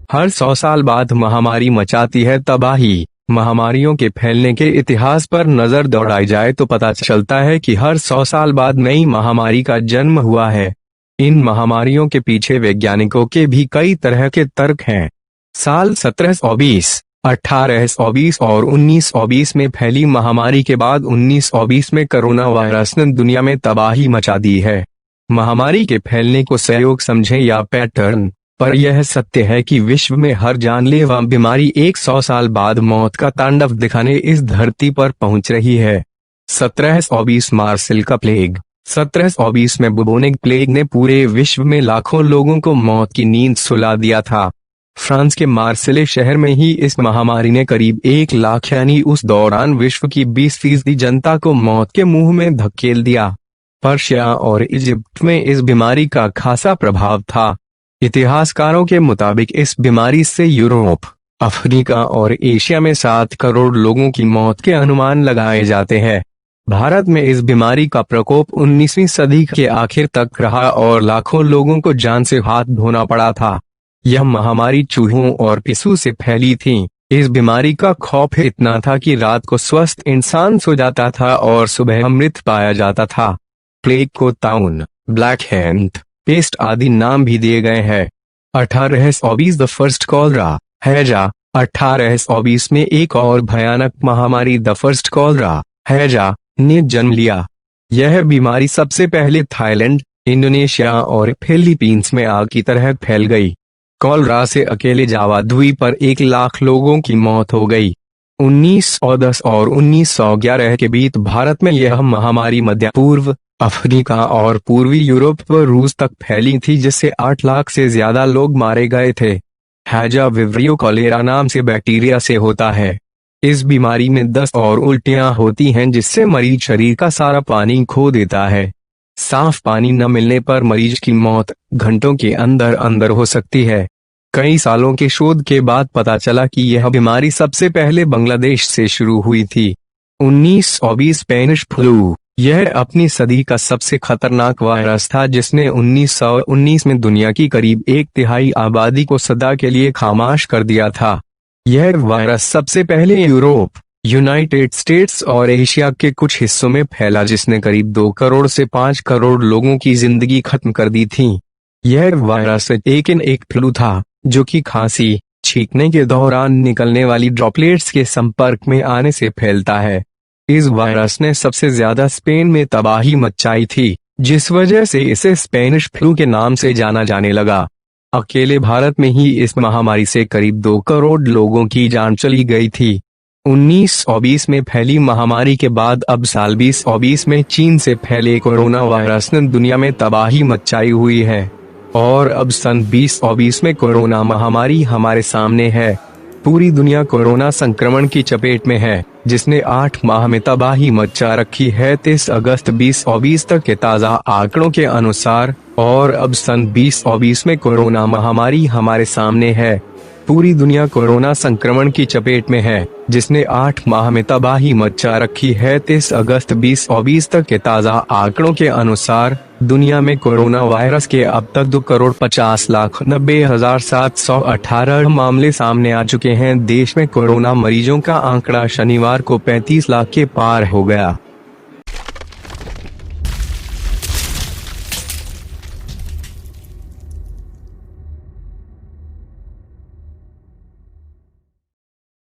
हर 100 साल बाद महामारी मचाती है तबाही। महामारियों के फैलने के इतिहास पर नजर दौड़ाई जाए तो पता चलता है कि हर 100 साल बाद नई महामारी का जन्म हुआ है। इन महामारियों के पीछे वैज्ञानिकों के भी कई तरह के तर्क हैं। साल 1720, 1820 और 1920 में फैली महामारी के बाद 1920 में कोरोना वायरस ने दुनिया में तबाही मचा दी है। महामारी के फैलने को संयोग समझें या पैटर्न, पर यह सत्य है कि विश्व में हर जानलेवा बीमारी 100 साल बाद मौत का तांडव दिखाने इस धरती पर पहुंच रही है। 1720 मार्सिल का प्लेग। 1720 में बुबोनिक प्लेग ने पूरे विश्व में लाखों लोगों को मौत की नींद सुला दिया था। फ्रांस के मार्सिले शहर में ही इस महामारी ने करीब 1 लाख यानी उस दौरान विश्व की 20% जनता को मौत के मुंह में धकेल दिया। पर्शिया और इजिप्ट में इस बीमारी का खासा प्रभाव था। इतिहासकारों के मुताबिक इस बीमारी से यूरोप, अफ्रीका और एशिया में 7 करोड़ लोगों की मौत के अनुमान लगाए जाते हैं। भारत में इस बीमारी का प्रकोप 19वीं सदी के आखिर तक रहा और लाखों लोगों को जान से हाथ धोना पड़ा था। यह महामारी चूहों और पिस्सू से फैली थी। इस बीमारी का खौफ इतना था कि रात को स्वस्थ इंसान सो जाता था और सुबह मृत पाया जाता था। प्लेग को ताउन, ब्लैक हैंड, पेस्ट आदि नाम भी दिए गए हैं। 1820 द फर्स्ट कॉलरा, हैजा। 1820 में एक और भयानक महामारी द फर्स्ट कॉलरा, हैजा, ने जन्म लिया। यह बीमारी सबसे पहले थाईलैंड, इंडोनेशिया और फिलीपींस में आग की तरह फैल गई। कॉलरा से अकेले जावा द्वीप पर 1 लाख लोगों की मौत हो गई। 1910 और 1911 के बीच भारत में यह महामारी मध्य पूर्व, अफ्रीका और पूर्वी यूरोप व रूस तक फैली थी, जिससे 8 लाख से ज्यादा लोग मारे गए थे। हैजा विब्रियो कॉलेरा नाम से बैक्टीरिया से होता है। इस बीमारी में दस्त और उल्टियां होती हैं, जिससे मरीज शरीर का सारा पानी खो देता है। साफ पानी न मिलने पर मरीज की मौत घंटों के अंदर अंदर हो सकती है। कई सालों के शोध के बाद पता चला कि यह बीमारी सबसे पहले बांग्लादेश से शुरू हुई थी। 1920 स्पेनिश फ्लू। यह अपनी सदी का सबसे खतरनाक वायरस था, जिसने 1919 में दुनिया की करीब 1/3 आबादी को सदा के लिए खामोश कर दिया था। यह वायरस सबसे पहले यूरोप, यूनाइटेड स्टेट्स और एशिया के कुछ हिस्सों में फैला, जिसने करीब 2 करोड़ से 5 करोड़ लोगों की जिंदगी खत्म कर दी थी। यह वायरस एक फ्लू था, जो कि खांसी, छींकने के दौरान निकलने वाली ड्रॉपलेट्स के संपर्क में आने से फैलता है। इस वायरस ने सबसे ज्यादा स्पेन में तबाही मचाई थी, जिस वजह से इसे स्पेनिश फ्लू के नाम से जाना जाने लगा। अकेले भारत में ही इस महामारी से करीब 2 करोड़ लोगों की जान चली गई थी। 1920 में फैली महामारी के बाद अब साल 2020 में चीन से फैले कोरोना वायरस ने दुनिया में तबाही मचाई हुई है और अब सन 2020 में कोरोना महामारी हमारे सामने है। पूरी दुनिया कोरोना संक्रमण की चपेट में है, जिसने 8 माह में तबाही मचा रखी है। 23 अगस्त 2020 तक के ताज़ा आंकड़ों के अनुसार और अब सन 2020 में कोरोना महामारी हमारे सामने है। पूरी दुनिया कोरोना संक्रमण की चपेट में है, जिसने 8 माह में तबाही मचा रखी है। 23 अगस्त 2020 तक के ताज़ा आंकड़ों के अनुसार दुनिया में कोरोना वायरस के अब तक 2,50,90,718 मामले सामने आ चुके हैं। देश में कोरोना मरीजों का आंकड़ा शनिवार को 35 लाख के पार हो गया।